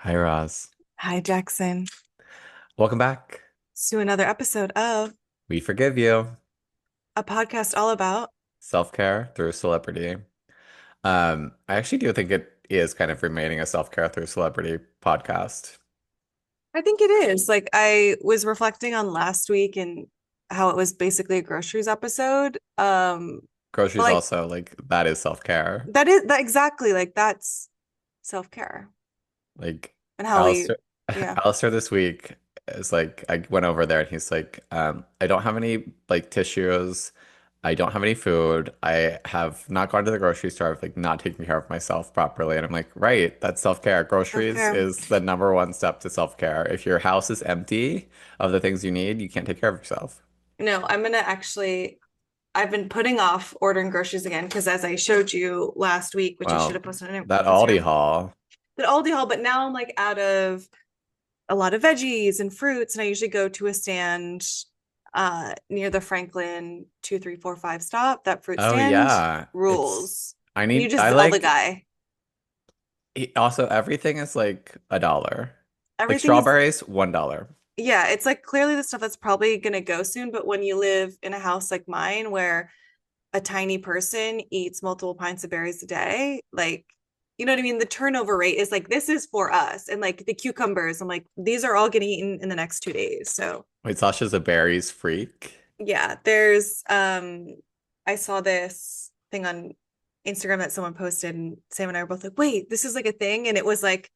Hi, Roz. Hi, Jackson. Welcome back. To another episode of We forgive you. a podcast all about. Self-care through celebrity. I actually do think it is kind of remaining a self-care through celebrity podcast. I think it is. Like, I was reflecting on last week and how it was basically a groceries episode. But Groceries like also, like, that is self-care. that is that exactly like that's self-care Like, and how we, Alistair, yeah. Alistair this week is like, I went over there and he's like, I don't have any, like, tissues. I don't have any food. I have not gone to the grocery store. I've like not taken care of myself properly. And I'm like, right, that's self-care. Groceries Self-care. is the number one step to self-care. If your house is empty of the things you need, you can't take care of yourself. No, I'm gonna actually I've been putting off ordering groceries again because as I showed you last week, which I should have Well, posted on that Aldi Instagram, haul. that Aldi haul, but now I'm like out of a lot of veggies and fruits, and I usually go to a stand near the Franklin 2, 3, 4, 5 stop. That fruit Oh stand yeah. rules. And you I just tell the like guy. also everything is like $1. Like Everything is, strawberries, $1. yeah, it's like clearly the stuff that's probably gonna go soon, but when you live in a house like mine where a tiny person eats multiple pints of berries a day, like, you know what I mean? The turnover rate is like, this is for us. And like the cucumbers, I'm like, these are all getting eaten in the next 2 days. So Wait, Sasha's a berries freak. yeah, there's I saw this thing on Instagram that someone posted and Sam and I were both like, wait, this is like a thing. And it was like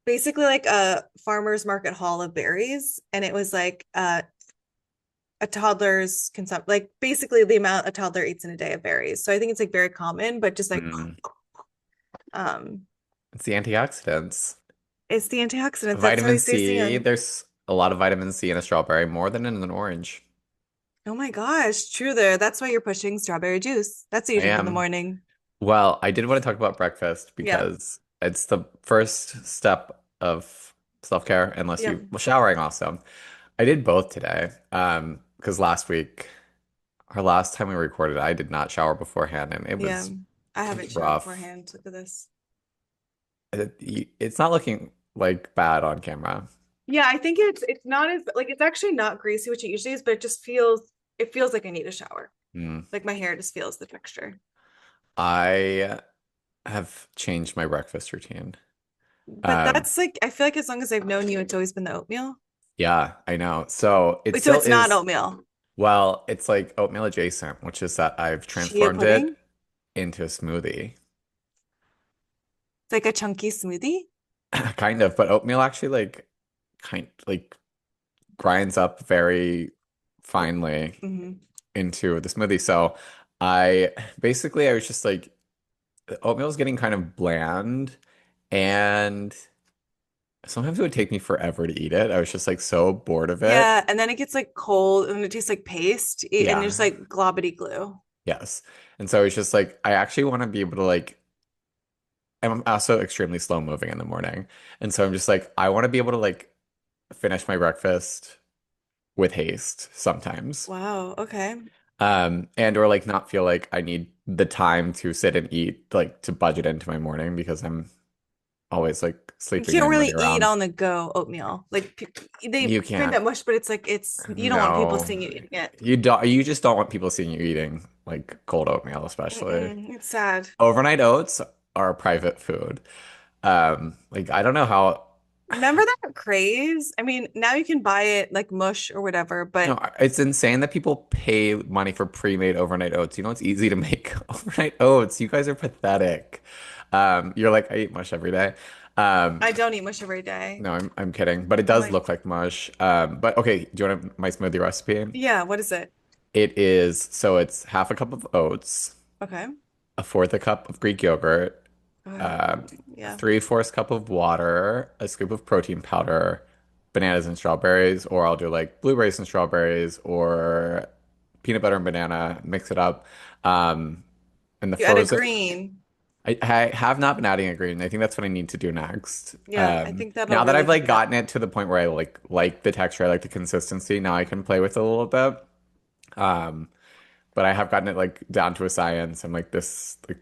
basically like a farmer's market haul of berries. And it was like a toddler's consumption, like basically the amount a toddler eats in a day of berries. So I think it's like very common, but just like Mm. um It's the antioxidants. it's the antioxidants. That's how Vitamin we stay C, sane. there's a lot of vitamin C in a strawberry, more than in an orange. Oh my gosh, true there. That's why you're pushing strawberry juice. That's what you I drink in the am. morning. Well, I did want to talk about breakfast Yeah. because it's the first step of self-care, unless Yeah. you, well, showering also. I did both today. Because last week, or last time we recorded, I did not shower beforehand, and Yeah. I it haven't was showered rough. beforehand. Look at this. It's not looking like bad on camera. Yeah, I think it's not as like it's actually not greasy, which it usually is, but it feels like I need a shower. Hmm. Like my hair just feels the texture. I have changed my breakfast routine. But Um, that's like I feel like as long as I've known you, it's always been the oatmeal. yeah, I know. So it Wait, so still it's not is. oatmeal. Well, it's like oatmeal adjacent, which is that I've Chia transformed it pudding? into a smoothie. It's like a chunky smoothie. Kind of, but oatmeal actually like grinds up very finely Mm-hmm. into the smoothie. So I was just like oatmeal's getting kind of bland and sometimes it would take me forever to eat it. I was just like so bored of it. Yeah, and then it gets like cold and it tastes like paste and it's Yeah. like globbity glue. Yes. And so it's just like I actually want to be able to like I'm also extremely slow moving in the morning. And so I'm just like I want to be able to like finish my breakfast with haste sometimes. Wow, okay. And or like not feel like I need the time to sit and eat, like to budget into my morning because I'm always like You sleeping can't and really running eat around. on the go oatmeal. Like they You brand can't. that much, but it's like you don't want people No. seeing you eating it. You just don't want people seeing you eating like cold oatmeal, especially. Mm-mm, it's sad. Overnight oats are a private food. Like I don't know how. Remember that craze? I mean, now you can buy it like mush or whatever, but No, it's insane that people pay money for pre-made overnight oats. You know, it's easy to make overnight oats. You guys are pathetic. You're like, I eat mush every day. Um, I don't eat mush every day. no, I'm kidding, but it I'm does like, look like mush. But okay, do you want my smoothie recipe? yeah, what is it? It is so it's half a cup of oats, Okay. a fourth a cup of Greek yogurt, Uh, yeah. 3/4 cup of water, a scoop of protein powder, bananas and strawberries, or I'll do like blueberries and strawberries, or peanut butter and banana, mix it up. Um, and the You add a frozen, green. I have not been adding a green. I think that's what I need to do next. Yeah, I think that'll Now that really I've kick like it up. gotten it to the point where I like the texture, I like the consistency, now I can play with it a little bit. Um, but I have gotten it like down to a science. I'm like this like.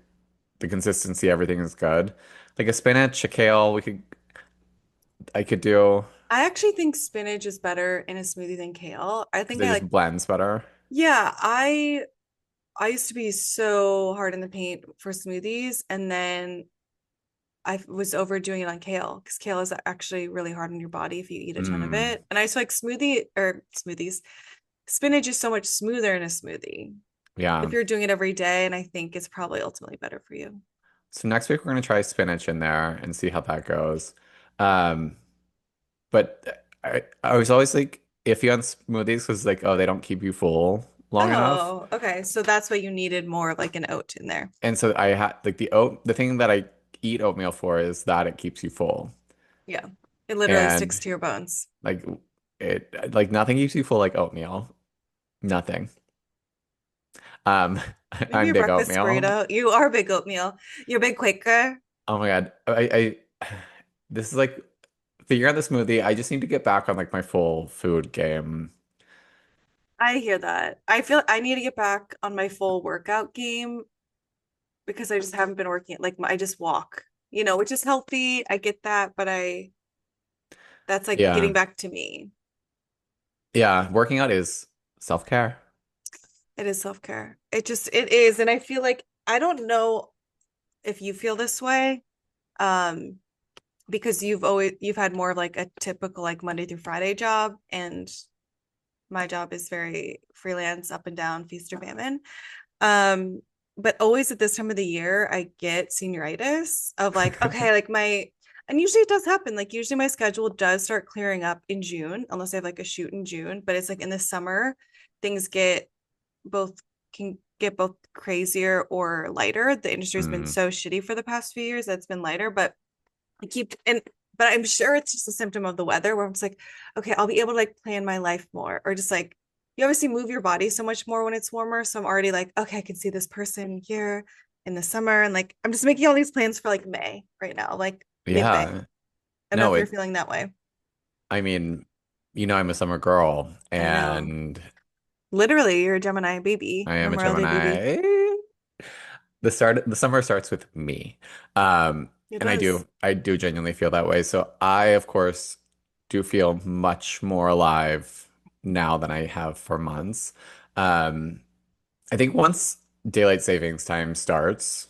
the consistency, everything is good. Like a spinach, a kale, I could do I actually think spinach is better in a smoothie than kale. I because think it I just like, blends better. yeah, I used to be so hard in the paint for smoothies, and then I was overdoing it on kale because kale is actually really hard on your body if you eat a ton of Mm, it. And I just like smoothies. Spinach is so much smoother in a smoothie if yeah. you're doing it every day, and I think it's probably ultimately better for you. So next week we're gonna try spinach in there and see how that goes. Um, but I was always like iffy on smoothies because like, oh, they don't keep you full long enough. Oh, okay. So that's what you needed, more of like an oat in there. And so I had like the thing that I eat oatmeal for is that it keeps you full. Yeah. It literally And sticks to your bones. like like nothing keeps you full like oatmeal. Nothing. Um, Maybe I'm a big breakfast oatmeal. burrito. You are big oatmeal. You're a big Quaker. Oh my God. This is like figuring out the smoothie. I just need to get back on like my full food game. I hear that. I feel I need to get back on my full workout game because I just haven't been working. Like I just walk, which is healthy. I get that, but that's like getting Yeah. back to me. Yeah. Working out is self-care. It is self-care. It is. And I feel like I don't know if you feel this way. Um, because you've had more of like a typical like Monday through Friday job, and my job is very freelance, up and down, feast or famine. Um, but always at this time of the year, I get senioritis of like, okay, like and usually it does happen. Like usually my schedule does start clearing up in June, unless I have like a shoot in June. But it's like in the summer, things both can get both crazier or lighter. The industry has been Mm. so shitty for the past few years that's been lighter, but but I'm sure it's just a symptom of the weather where I'm just like, okay, I'll be able to like plan my life more, or just like you obviously move your body so much more when it's warmer. So I'm already like, okay, I can see this person here in the summer. And like I'm just making all these plans for like May right now, like mid-May. Yeah. I don't know No, if you're feeling that way. I mean, I'm a summer girl I know. and Literally, you're a Gemini baby, I am a Memorial Day baby. Gemini. The summer starts with me. It And does. I do genuinely feel that way. So I, of course, do feel much more alive now than I have for months. Um, I think once daylight savings time starts,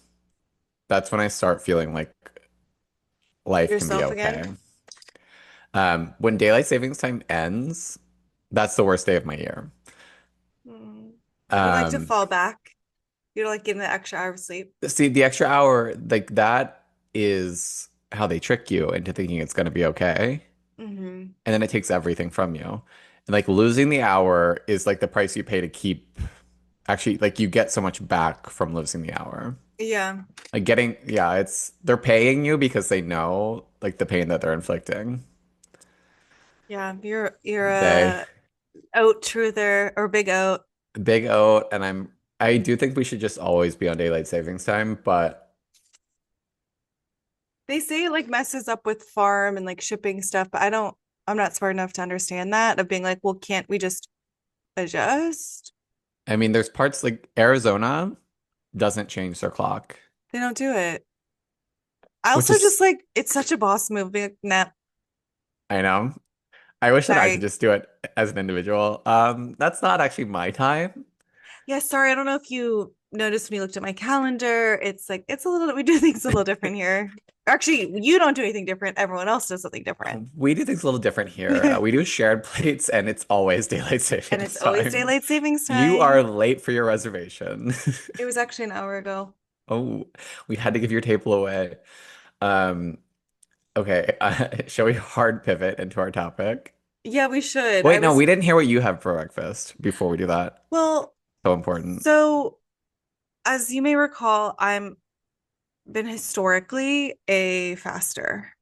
that's when I start feeling like life can be Yourself again. okay. When daylight savings time ends, that's the worst day of my year. Mm. You like to Um, fall back. You don't like getting the extra hour of sleep. See, the extra hour, like that is how they trick you into thinking it's going to be okay. Hmm. And then it takes everything from you. And like losing the hour is like the price you pay to keep, actually, like you get so much back from losing the hour. Yeah. Like yeah, they're paying you because they know like the pain that they're inflicting. Yeah. You're They, a oat truther or big oat. big oat, and I do think we should just always be on daylight savings time, but They say it like messes up with farm and like shipping stuff, but I'm not smart enough to understand that of being like, well, can't we just adjust? I mean, there's parts like Arizona doesn't change their clock, They don't do it. I which also just is, like it's such a boss move. Being like, nah, I know. I wish that I could sorry. just do it as an individual. That's not actually my time. Yeah, sorry. I don't know if you noticed when you looked at my calendar. It's like it's a little we do things a little different here. Actually, you don't do anything different. Everyone else does something different. We do things a little different here. We do shared plates, and it's always daylight And it's savings always time. daylight savings You are time. late for your reservation. It was actually an hour ago. Oh, we had to give your table away. Um, okay. Shall we hard pivot into our topic? Yeah, we should. I Wait, no, was we didn't hear what you have for breakfast before we do that. well, So important. so as you may recall, I'm been historically a faster.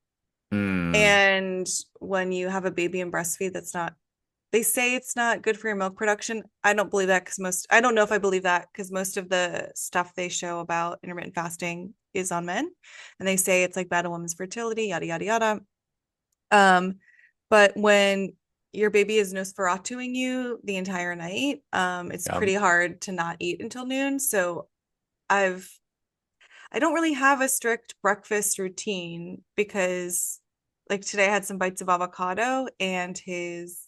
Mm, And when you have a baby and breastfeed, they say it's not good for your milk production. I don't believe that because I don't know if I believe that because most of the stuff they show about intermittent fasting is on men. And they say it's like bad on women's fertility, yada, yada, yada. Um, but when your baby is Nosferatuing you the entire night, it's yeah. pretty hard to not eat until noon. So I've I don't really have a strict breakfast routine because like today I had some bites of avocado and his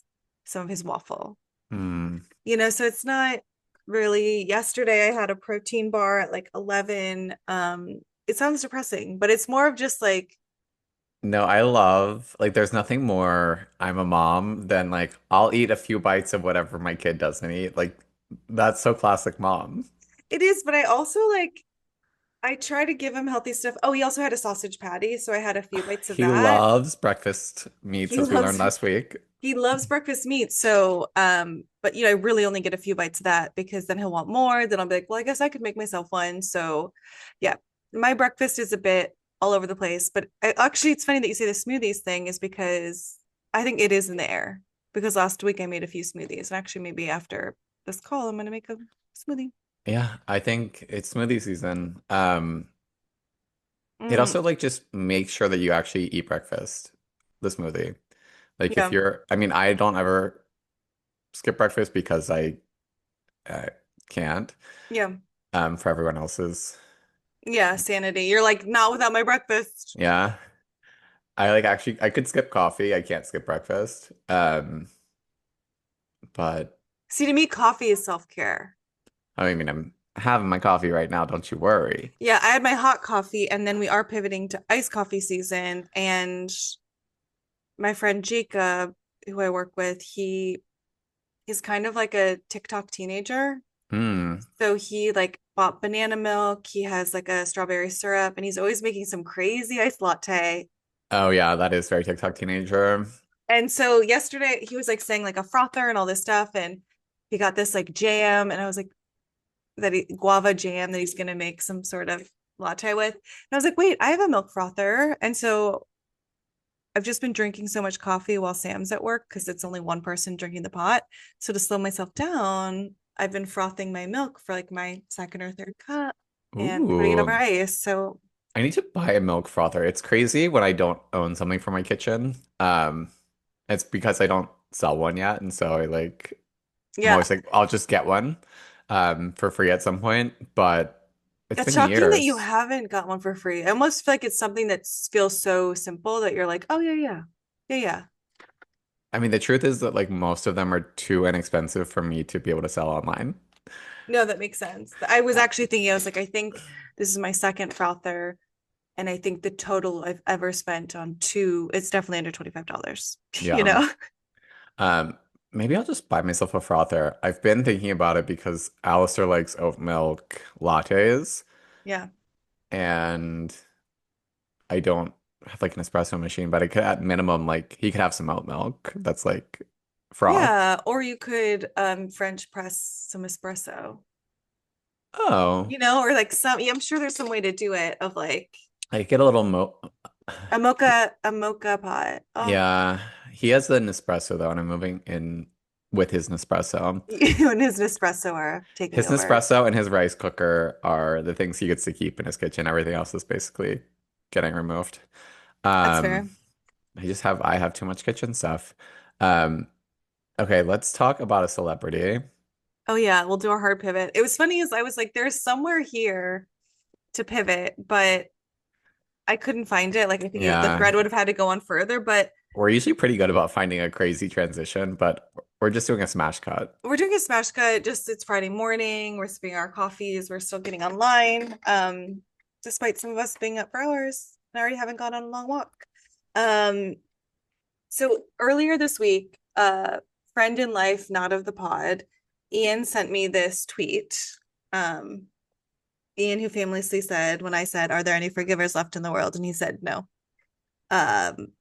some of his waffle. Hmm. So it's not really yesterday I had a protein bar at like 11. It sounds depressing, but it's more of just like No, I love like there's nothing more I'm a mom than like I'll eat a few bites of whatever my kid doesn't eat. Like that's so classic mom. it is, but I also like I try to give him healthy stuff. Oh, he also had a sausage patty, so I had a few bites of He that. loves breakfast meats He as we learned loves last week. he loves breakfast meat. So, but I really only get a few bites of that because then he'll want more. Then I'll be like, well, I guess I could make myself one. So, yeah, my breakfast is a bit all over the place. But actually, it's funny that you say the smoothies thing is because I think it is in the air. Because last week I made a few smoothies, and actually, maybe after this call, I'm gonna make a smoothie. Yeah, I think it's smoothie season. It Mm, also like just make sure that you actually eat breakfast, the smoothie. Like if yeah, I mean, I don't ever skip breakfast because I uh, can't. yeah, For everyone else's. yeah. Sanity. You're like not without my breakfast. Yeah. I like actually I could skip coffee. I can't skip breakfast. But See, to me, coffee is self care. I mean I'm having my coffee right now, don't you worry. Yeah, I had my hot coffee and then we are pivoting to iced coffee season. And my friend Jacob, who I work with, he is kind of like a TikTok teenager. Hmm. So he like bought banana milk, he has like a strawberry syrup, and he's always making some crazy iced latte. Oh yeah, that is very TikTok teenager. And so yesterday he was like saying like a frother and all this stuff, and he got this like jam, and I was like guava jam that he's gonna make some sort of latte with. And I was like, wait, I have a milk frother. And so I've just been drinking so much coffee while Sam's at work because it's only one person drinking the pot. So to slow myself down, I've been frothing my milk for like my second or third cup and putting it over Ooh. ice. So I need to buy a milk frother. It's crazy when I don't own something for my kitchen. It's because I don't sell one yet, and so I'm yeah, always like, I'll just get one for free at some point. But it's it's been shocking that you years. haven't got one for free. I almost feel like it's something that feels so simple that you're like, oh yeah, yeah, yeah, yeah. I mean, the truth is that like most of them are too inexpensive for me to be able to sell online. No, that makes sense. I was Uh, actually thinking, I was like, I think this is my second frother, and I think the total I've ever spent on two, it's definitely under $25, you yeah. know? Um, Maybe I'll just buy myself a frother. I've been thinking about it because Alistair likes oat milk lattes, Yeah. and I don't have like an espresso machine, but I could at minimum like he could have some oat milk that's like froth. Yeah, or you could French press some espresso, Oh, or like yeah, I'm sure there's some way to do it of like I get a little mo a mocha pot. Oh, Yeah, he has the Nespresso though, and I'm moving in with his Nespresso. you and his Nespresso are taking His over. Nespresso and his rice cooker are the things he gets to keep in his kitchen. Everything else is basically getting removed. That's Um, fair. I have too much kitchen stuff. Um, okay, let's talk about a celebrity. Oh yeah, we'll do a hard pivot. It was funny as I was like, there's somewhere here to pivot, but I couldn't find it. Like I think the Yeah, thread would have had to go on further, but we're usually pretty good about finding a crazy transition, but we're just doing a smash cut. we're doing a smash cut. Just it's Friday morning. We're sipping our coffees. We're still getting online. Despite some of us being up for hours and already haven't gone on a long walk. Um, so earlier this week, friend in life, not of the pod, Ian sent me this tweet. Um, Ian, who famously said, when I said, "Are there any forgivers left in the world?" and he said, "No." Um,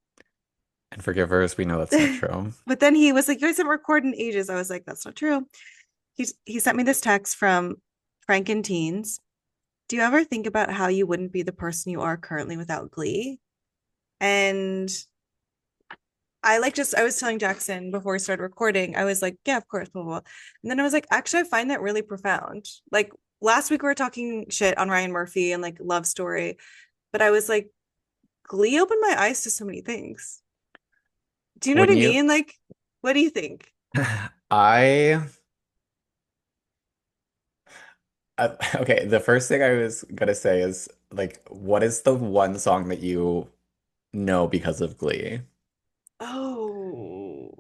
And forgivers, we know that's not true. but then he was like, "You guys haven't recorded in ages." I was like, "That's not true." He sent me this text from Franken Teens. Do you ever think about how you wouldn't be the person you are currently without Glee? And I was telling Jackson before we started recording, I was like, yeah, of course, blah, blah, blah. And then I was like, actually, I find that really profound. Like last week we were talking shit on Ryan Murphy and like love story, but I was like, Glee opened my eyes to so many things. Do you know what I Wouldn't you? mean? Like, what do you think? I okay, the first thing I was gonna say is like what is the one song that you know because of Glee? Oh.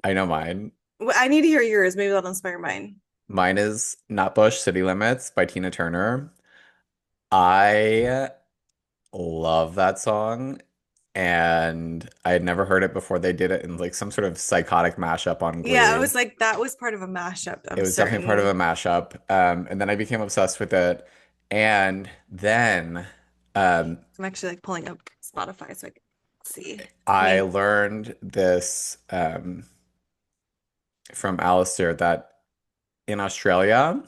I know mine. I need to hear yours. Maybe that'll inspire mine. Mine is Nutbush City Limits by Tina Turner. I love that song, and I had never heard it before they did it in like some sort of psychotic mashup on Yeah, I Glee. was like, that was part of a mashup, It I'm was definitely part of a certain. mashup. And then I became obsessed with it. And then um, I'm actually like pulling up Spotify so I can see. I I mean, learned this from Alistair that in Australia,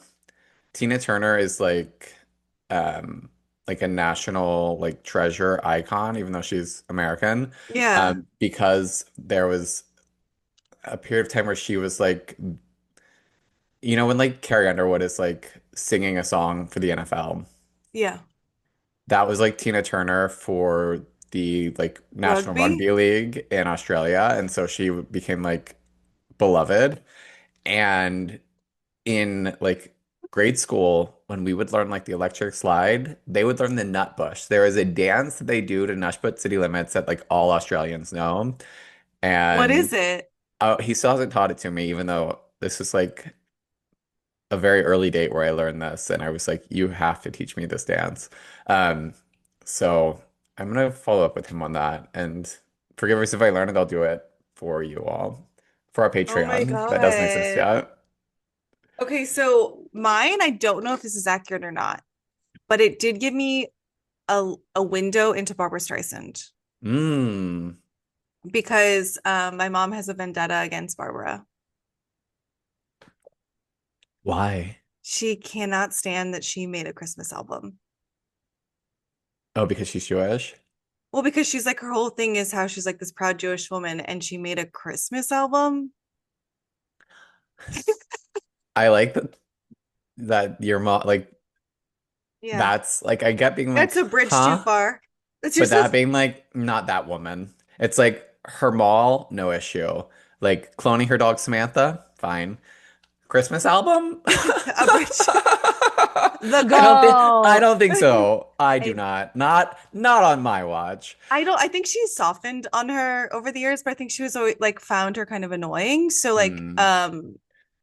Tina Turner is like a national like treasure icon, even though she's American, yeah, because there was a period of time where she was like, you know, when like Carrie Underwood is like singing a song for the NFL. yeah. That was like Tina Turner for the like National Rugby? Rugby League in Australia, and so she became like beloved. And in like grade school, when we would learn like the electric slide, they would learn the nut bush. There is a dance that they do to Nutbush City Limits that like all Australians know. What And is it? he still hasn't taught it to me, even though this is like a very early date where I learned this, and I was like, you have to teach me this dance. Um, so I'm gonna follow up with him on that. And forgive us if I learn it, I'll do it for you all for our Oh my Patreon that doesn't exist God. yet. Okay, so mine, I don't know if this is accurate or not, but it did give me a window into Barbara Streisand Mm, because my mom has a vendetta against Barbara. why? She cannot stand that she made a Christmas album. Oh, because she's Jewish? Well, because she's like her whole thing is how she's like this proud Jewish woman and she made a Christmas album. I like that your mom like Yeah. that's like I get being That's like, a bridge too huh? far. That's But just a that being like not that woman. It's like her mall, no issue. Like cloning her dog Samantha, fine. Christmas album? a bridge. The I goal. don't think so. I do I not. Not on my watch. I don't I think she's softened on her over the years, but I think she was always like found her kind of annoying. So Hmm.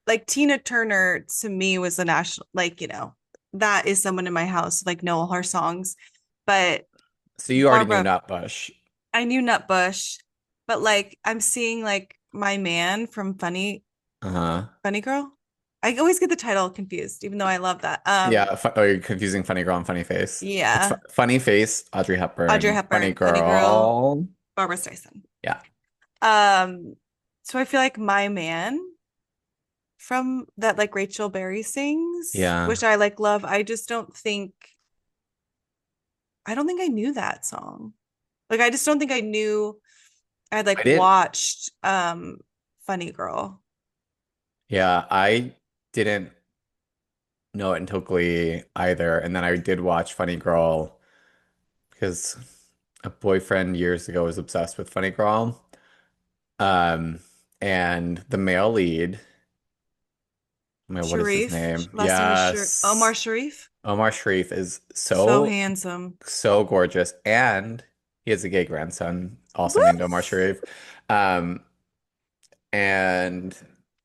like Tina Turner to me was the national like, that is someone in my house like know all her songs. But So you already knew Barbara, Nutbush. I knew Nutbush, but like I'm seeing like my man from Uh-huh. Funny Girl. I always get the title confused, even though I love that. Yeah, oh, you're confusing Funny Girl and Funny Face. It's Yeah. Funny Face, Audrey Audrey Hepburn. Funny Hepburn, Funny Girl, Girl. Barbara Streisand. Yeah. Um, so I feel like my man from that like Rachel Berry sings, Yeah. which I like love. I don't think I knew that song. Like I just don't think I knew I'd I like didn't. watched Funny Girl. Yeah, I didn't know it until Glee either. And then I did watch Funny Girl because a boyfriend years ago was obsessed with Funny Girl. Um, and the male lead, what is his Sharif, name? last name is Omar Yes. Sharif. Omar Sharif is So so, handsome. so gorgeous. And he has a gay grandson, also What? named Omar Sharif. Um, and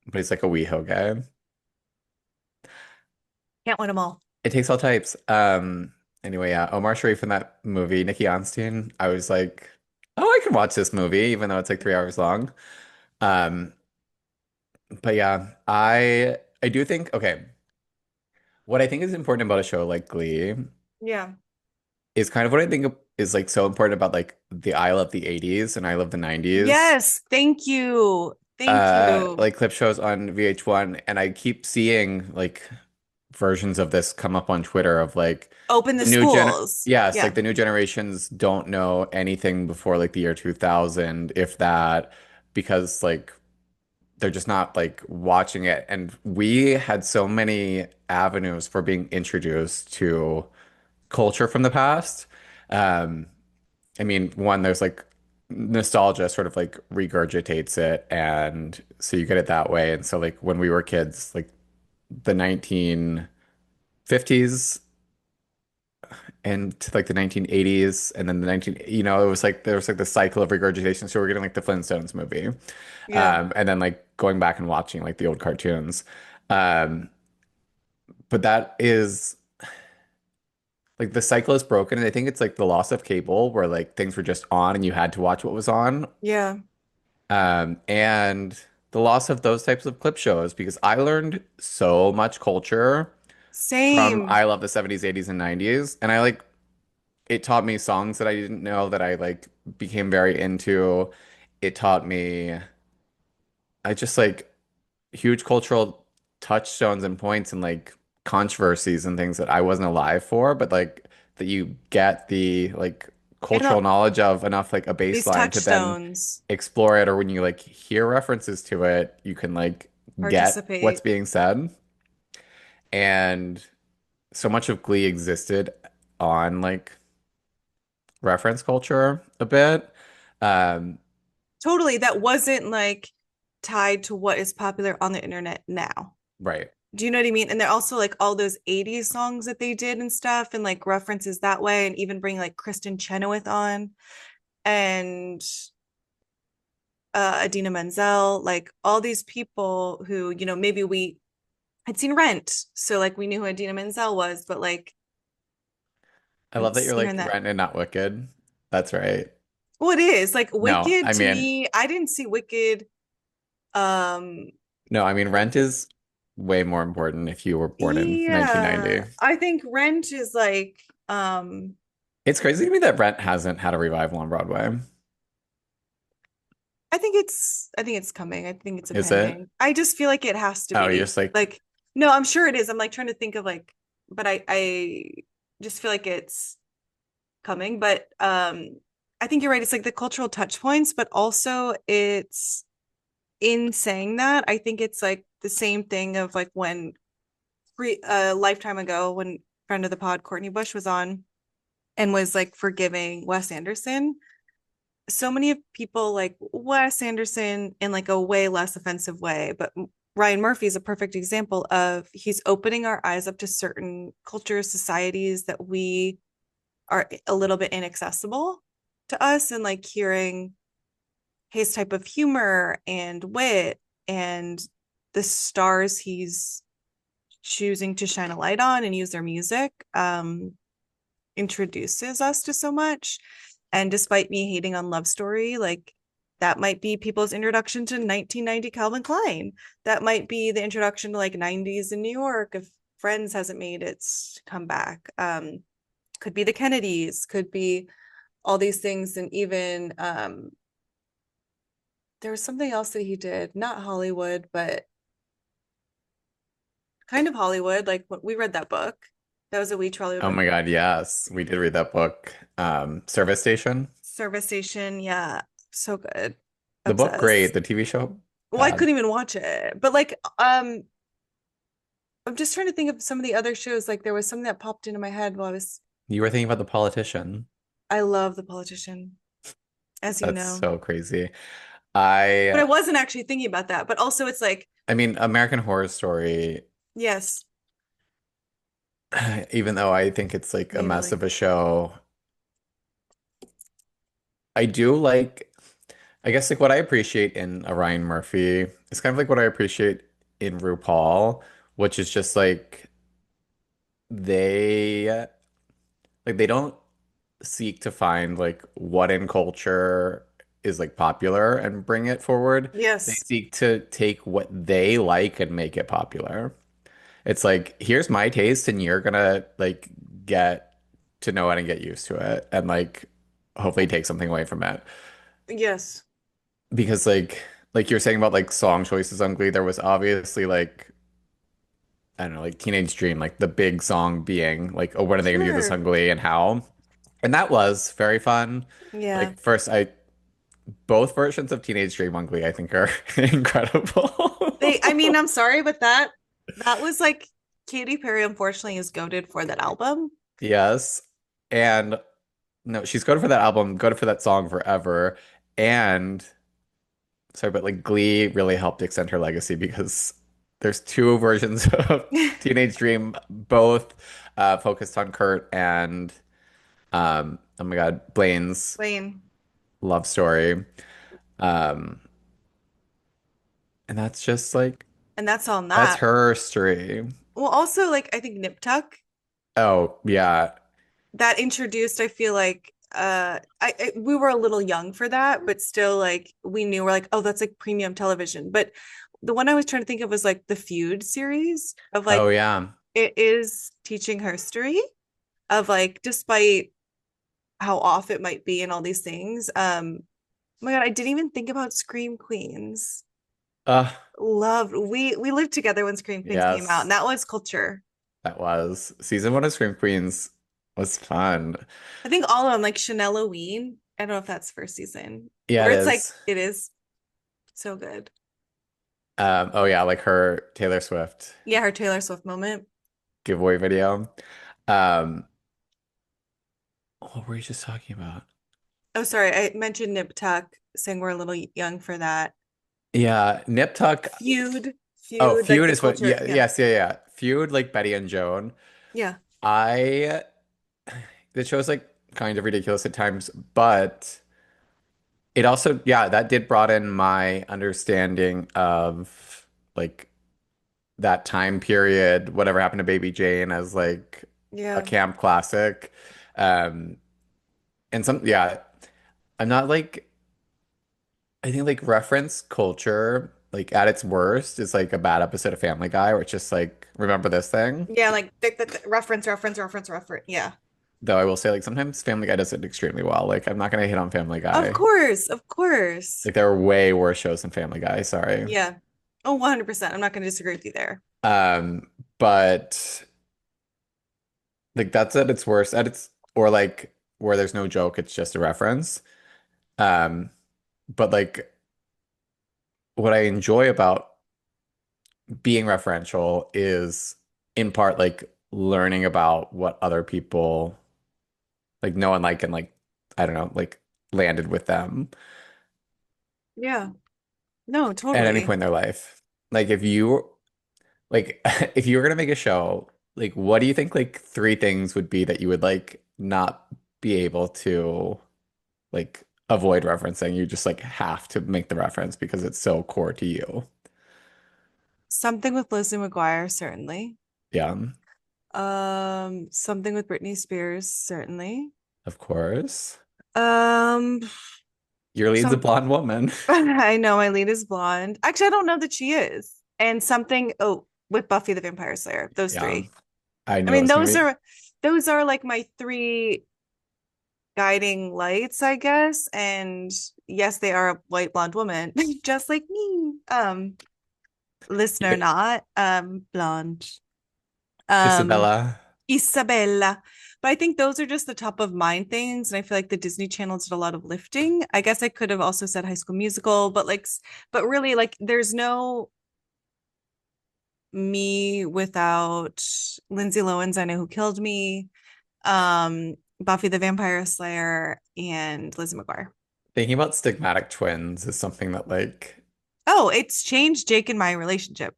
but he's like a WeHo guy. Can't win them all. It takes all types. Anyway, yeah, Omar Sharif in that movie, Nikki Onstein, I was like, oh, I can watch this movie, even though it's like 3 hours long. Um, but yeah, I do think, okay, what I think is important about a show like Glee Yeah. is kind of what I think is like so important about like the I love the 80s and I love the 90s. Yes. Thank you. Thank you. Like clip shows on VH1, and I keep seeing like versions of this come up on Twitter of like Open the the new gen schools. yes, like Yeah. the new generations don't know anything before like the year 2000, if that, because like they're just not like watching it. And we had so many avenues for being introduced to culture from the past. Um, I mean, one, there's like nostalgia sort of like regurgitates it, and so you get it that way. And so like when we were kids, like the 1950s into like the 1980s and then the 19, it was like there was like the cycle of regurgitation. So we're getting like the Flintstones movie. Yeah. And then like going back and watching like the old cartoons. Um, but that is like the cycle is broken. And I think it's like the loss of cable where like things were just on and you had to watch what was on. Yeah. And the loss of those types of clip shows because I learned so much culture from Same. I love the 70s, 80s, and 90s. And I like it taught me songs that I didn't know that I like became very into. It taught me I just like huge cultural touchstones and points and like controversies and things that I wasn't alive for, but like that you get the like And cultural knowledge of enough like a these baseline to then touchstones explore it, or when you like hear references to it, you can like get what's participate. being said. And so much of Glee existed on like reference culture a bit. Um, Totally. That wasn't like tied to what is popular on the internet now. right. Do you know what I mean? And they're also like all those 80s songs that they did and stuff and like references that way and even bring like Kristen Chenoweth on and Adina Menzel, like all these people who, maybe we had seen Rent. So like we knew who Adina Menzel was, but like I I'm love that you're hearing like that. Rent and not Wicked. That's right. Well, it is like No, Wicked I to mean, me. I didn't see Wicked. Um, no, I mean, Rent is way more important if you were born in yeah, 1990. I think Rent is like, It's crazy to me that Rent hasn't had a revival on Broadway. I think it's coming. I think it's Is it? impending. I just feel like it has to Oh, you're be. just like, Like, no, I'm sure it is. I'm like trying to think of like, but I just feel like it's coming. But I think you're right. It's like the cultural touch points, but also it's in saying that, I think it's like the same thing of like when a lifetime ago when friend of the pod Courtney Bush was on and was like forgiving Wes Anderson. So many of people like Wes Anderson in like a way less offensive way, but Ryan Murphy is a perfect example of he's opening our eyes up to certain cultures, societies that we are a little bit inaccessible to us, and like hearing his type of humor and wit and the stars he's choosing to shine a light on and use their music introduces us to so much. And despite me hating on Love Story, like that might be people's introduction to 1990 Calvin Klein. That might be the introduction to like 90s in New York if Friends hasn't made its comeback. Could be the Kennedys, could be all these things. And even there was something else that he did, not Hollywood, but kind of Hollywood. Like we read that book. That was a wee Charlie oh book. my God, yes, we did read that book. Service Station. Service Station. Yeah. So good. The book, great. Obsessed. The TV show, Well, I bad. couldn't even watch it. But like, I'm just trying to think of some of the other shows. Like there was something that popped into my head while You were thinking about The Politician. I love The Politician, as you That's know. so crazy. But I I, wasn't actually thinking about that. But also it's like, I mean, American Horror Story, yes, even though I think it's like a mess Maybelline. of a show, I do like, I guess like what I appreciate in a Ryan Murphy is kind of like what I appreciate in RuPaul, which is just like they they don't seek to find like what in culture is like popular and bring it forward. They Yes. seek to take what they like and make it popular. It's like, here's my taste and you're gonna like get to know it and get used to it and like hopefully take something away from it. Yes. Because like you're saying about like song choices on Glee, there was obviously like I don't know, like Teenage Dream, like the big song being like, oh, when are they gonna do this Sure. on Glee and how? And that was very fun. Yeah. Like first I both versions of Teenage Dream on Glee I think are I incredible. mean, I'm sorry, but that was like Katy Perry unfortunately is goaded for that album. Yes. And no, she's good for that album, good for that song forever. And sorry, but like Glee really helped extend her legacy because there's two versions of Teenage Dream, both focused on Kurt and Oh my God, Blaine's Wayne. love story. Um, and that's just like And that's on that's that. her story. Well, also like I think Nip Tuck Oh yeah. that introduced, I feel like we were a little young for that, but still like we knew we're like, oh, that's like premium television. But the one I was trying to think of was like the Feud series of Oh like yeah. it is teaching her history of like despite how off it might be and all these things. Oh my God, I didn't even think about Scream Queens. Uh, Loved we lived together when Scream Queens came out, and yes, that was culture. that was season one of Scream Queens was fun. I think all of them, like Chanel Oween. I don't know if that's first season, Yeah, where it it's like is. it is so good. Oh yeah, like her Taylor Swift Yeah, her Taylor Swift moment. giveaway video. Um, what were you just talking about? Oh, sorry, I mentioned Nip Tuck, saying we're a little young for that. Yeah, Nip Tuck. Feud, Oh, feud, like Feud the is what, culture. yeah, Yeah, yes, yeah, yeah. Feud, like Betty and Joan. yeah, I, the show's like kind of ridiculous at times, but it also, yeah, that did broaden my understanding of like that time period, whatever happened to Baby Jane as like a yeah. camp classic. Um, and yeah, I'm not like, I think like reference culture, like at its worst, is like a bad episode of Family Guy where it's just like, remember this thing? Yeah, like reference, reference, reference, reference. Yeah. Though I will say, like, sometimes Family Guy does it extremely well. Like, I'm not gonna hit on Family Of Guy. course, of course. Like, there are way worse shows than Family Guy. Sorry. Yeah. Oh, 100%. I'm not going to disagree with you there. But like that's at its worst. At its or like where there's no joke, it's just a reference. Um, but like what I enjoy about being referential is in part like learning about what other people like know and like and like I don't know, like landed with them Yeah. No, at any totally. point in their life. Like if you like if you were gonna make a show, like what do you think like three things would be that you would like not be able to like avoid referencing? You just like have to make the reference because it's so core to you. Something with Lizzie McGuire, certainly. Yeah, Something with Britney Spears, certainly. of course. Um, Your lead's a some blonde woman. I know my lead is blonde. Actually, I don't know that she is. And something, oh, with Buffy the Vampire Slayer, those Yeah, three. I I knew it mean, was gonna be. those are like my three guiding lights, I guess. And yes, they are a white blonde woman, just like me. Listener Yeah, not, blonde. Um, Isabella. Isabella. But I think those are just the top of mind things. And I feel like the Disney Channel did a lot of lifting. I guess I could have also said High School Musical, but like, but really, like, there's no me without Lindsay Lohan's I Know Who Killed Me, Buffy the Vampire Slayer, and Lizzie McGuire. Thinking about stigmatic twins is something that like Oh, it's changed Jake and my relationship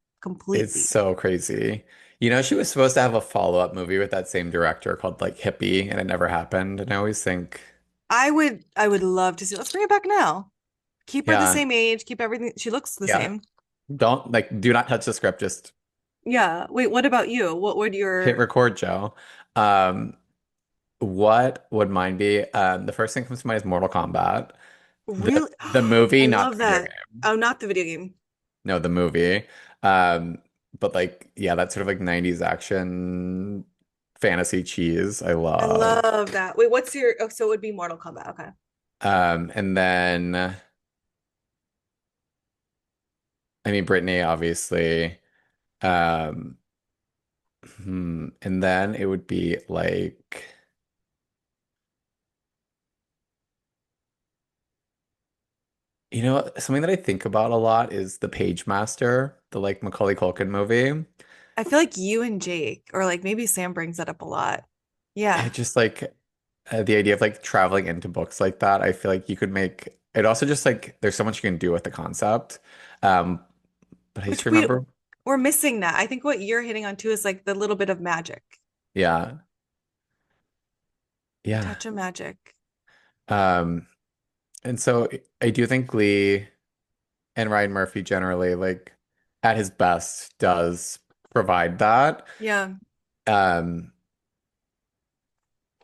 is completely. so crazy. You know, she was supposed to have a follow-up movie with that same director called like Hippie, and it never happened. And I always think, I would love to see. Let's bring it back now. Keep her the yeah, same age, keep everything. She looks the yeah, same. don't like do not touch the script, just Yeah. Wait, what about you? What would hit your record, Joe. Um, what would mine be? The first thing that comes to mind is Mortal Kombat. The really the I movie, not the love video that. game. Oh, not the video game. No, the movie. Um, but like, yeah, that sort of like 90s action fantasy cheese I I love. love that. Wait, what's your oh, so it would be Mortal Kombat. Okay. And then I mean Britney, obviously. Um, and then it would be like, you know, something that I think about a lot is The Page Master, the like Macaulay Culkin movie. I feel like you and Jake, or like maybe Sam brings that up a lot. It Yeah. just like the idea of like traveling into books like that, I feel like you could make it also just like there's so much you can do with the concept. Um, but I just Which we remember, we're missing that. I think what you're hitting on too is like the little bit of magic. yeah, Yeah. Touch of magic. Um, and so I do think Glee and Ryan Murphy generally, like at his best, does provide that. Yeah. Um,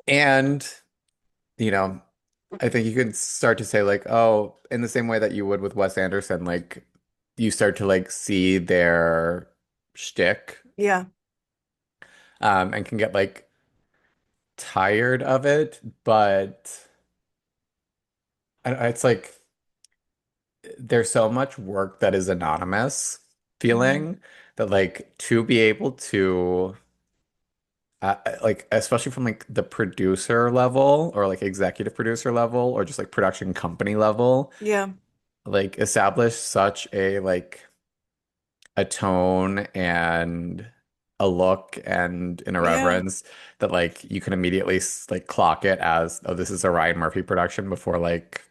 and you know, I think you could start to say like, oh, in the same way that you would with Wes Anderson, like you start to like see their shtick, Yeah. and can get like tired of it, but it's like there's so much work that is anonymous Hmm. feeling that like to be able to like especially from like the producer level or like executive producer level or just like production company level, Yeah. like establish such a tone and a look and an Yeah. irreverence that like you can immediately like clock it as, oh, this is a Ryan Murphy production before like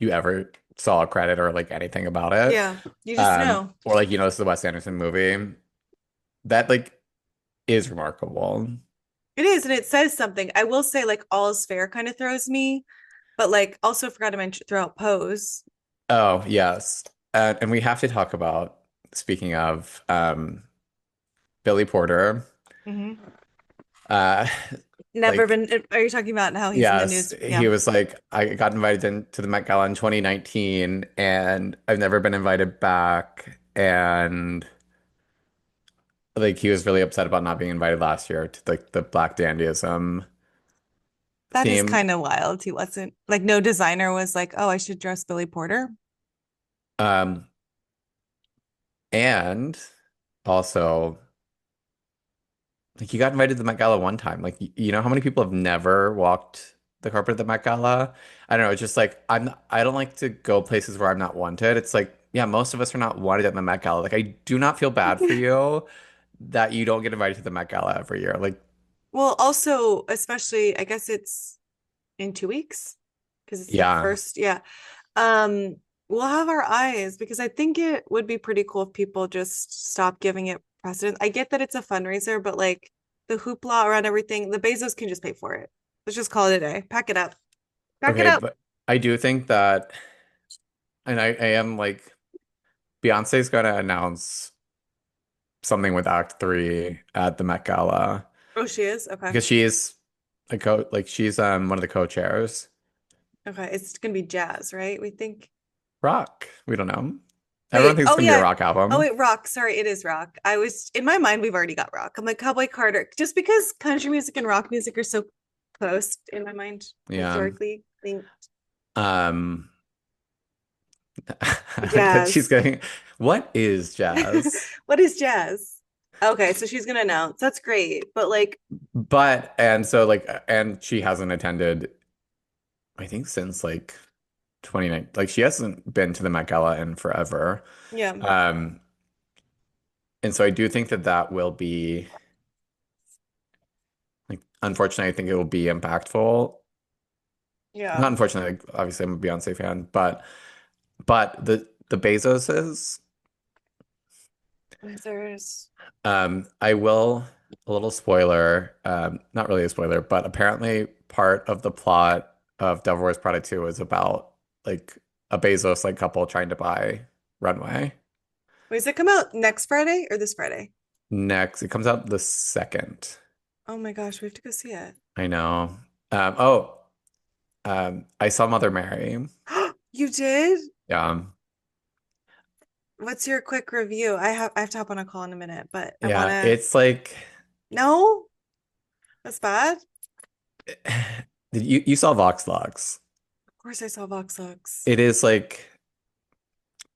you ever saw a credit or like anything about it. Yeah. You just know. Or like, this is a Wes Anderson movie. That like is remarkable. It is, and it says something. I will say, like, all is fair kind of throws me, but like also forgot to mention throw out Pose. Oh, yes. And we have to talk about, speaking of Billy Porter, Hmm. uh Never like been. Are you talking about how he's in the yes, news? Yeah. he was like, I got invited into the Met Gala in 2019 and I've never been invited back. And like he was really upset about not being invited last year to like the Black Dandyism That is theme. kind of wild. He wasn't like no designer was like, oh, I should dress Billy Porter. Um, and also like you got invited to the Met Gala one time. Like you know how many people have never walked the carpet at the Met Gala? I don't know, it's just like I don't like to go places where I'm not wanted. It's like, yeah, most of us are not wanted at the Met Gala. Like I do not feel bad for you that you don't get invited to the Met Gala every year. Like, Well, also, especially, I guess it's in 2 weeks because it's the yeah. first. Yeah. Um, we'll have our eyes because I think it would be pretty cool if people just stop giving it precedence. I get that it's a fundraiser, but like the hoopla around everything, the Bezos can just pay for it. Let's just call it a day. Pack it up. Pack it Okay, up. but I do think that, and I am like, Beyonce's gonna announce something with Act 3 at the Met Gala Oh, she is? Okay. because she is a co like she's one of the co-chairs. Okay. It's gonna be jazz, right? We think. Rock. We don't know. Everyone Wait, thinks it's oh gonna be a yeah. rock Oh album. wait, rock. Sorry, it is rock. I was in my mind, we've already got rock. I'm like Cowboy Carter, just because country music and rock music are so close in my mind, Yeah. historically linked. Um, that she's Jazz. going, what is jazz? What is jazz? Okay, so she's gonna announce. That's great. But like, But and so like and she hasn't attended, I think since like 29, like she hasn't been to the Met Gala in forever. yeah, Um, and so I do think that that will be like, unfortunately, I think it will be impactful. yeah. Not unfortunately, like, obviously I'm a Beyonce fan, but the Bezoses, There's I will, a little spoiler, not really a spoiler, but apparently part of the plot of Devil Wears Prada 2 is about like a Bezos like couple trying to buy Runway. wait, does it come out next Friday or this Friday? Next, it comes out the second. Oh my gosh, we have to go see it. I know. Oh, I saw Mother Mary. You did? Yeah. What's your quick review? I have to hop on a call in a minute, but I Yeah, wanna. it's like No, that's bad. you saw Vox Lux. Of course, I saw Vox Lux. It is like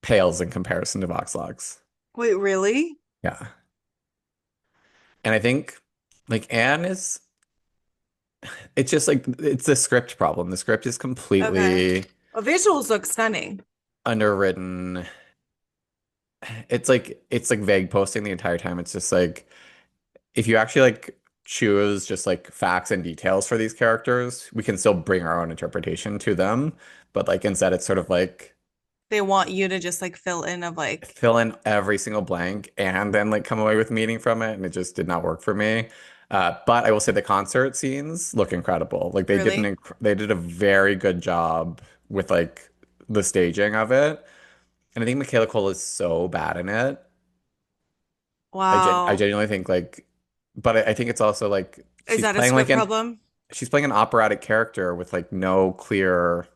pales in comparison to Vox Lux. Wait, really? Yeah. And I think like Anne is, it's just like it's the script problem. The script is Okay. completely Well, visuals look stunning. underwritten. It's like vague posting the entire time. It's just like if you actually like choose just like facts and details for these characters, we can still bring our own interpretation to them. But like instead it's sort of like They want you to just like fill in of like, fill in every single blank and then like come away with meaning from it. And it just did not work for me. But I will say the concert scenes look incredible. Like Really? they did a very good job with like the staging of it. And I think Michaela Cole is so bad in it. I Wow. genuinely think like, but I think it's also like Is that a script problem? she's playing an operatic character with like no clear,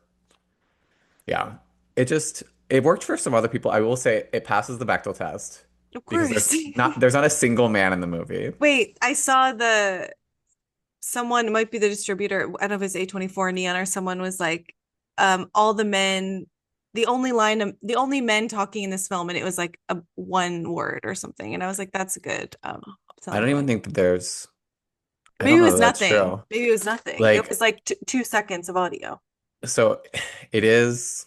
yeah. It worked for some other people. I will say it passes the Bechdel test Of because course. there's not a single man in the movie. Wait, I saw the someone might be the distributor. I don't know if it's A24 Neon or someone was like, all the men, the only men talking in this film, and it was like a one word or something. And I was like, that's a good I selling don't even point. think that there's I Maybe don't it know was that that's nothing. true. Maybe it was nothing. It Like was like 2 seconds of audio. so it is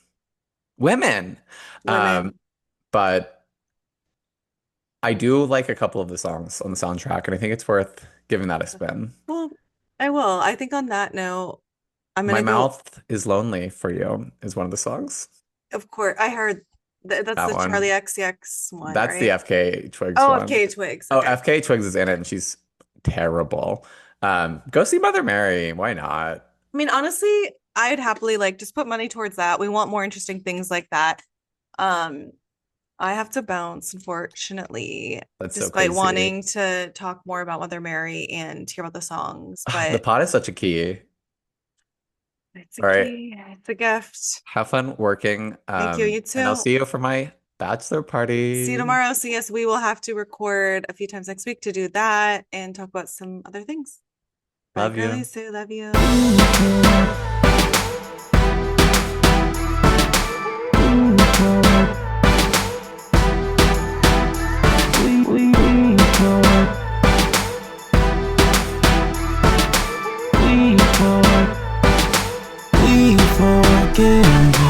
women. Um, Women. but I do like a couple of the songs on the soundtrack, and I think it's worth giving that a spin. Well, I will. I think on that note, I'm My gonna go. Mouth is Lonely for You is one of the songs. Of course, I heard that's That the Charlie one. XCX one, That's the right? FK Twigs Oh, of one. K Twigs. Oh, Okay. FK Twigs is in it and she's terrible. Go see Mother Mary. Why not? I mean, honestly, I'd happily like just put money towards that. We want more interesting things like that. Um, I have to bounce, unfortunately, That's so despite crazy. wanting to talk more about Mother Mary and hear about the songs, The but pot is such a key. it's a All right. key, it's a gift. Have fun working. Thank you. You And I'll too. see you for my bachelor See you party. tomorrow. See us. We will have to record a few times next week to do that and talk about some other things. Bye, Love girly you. Sue. Love you. We forget.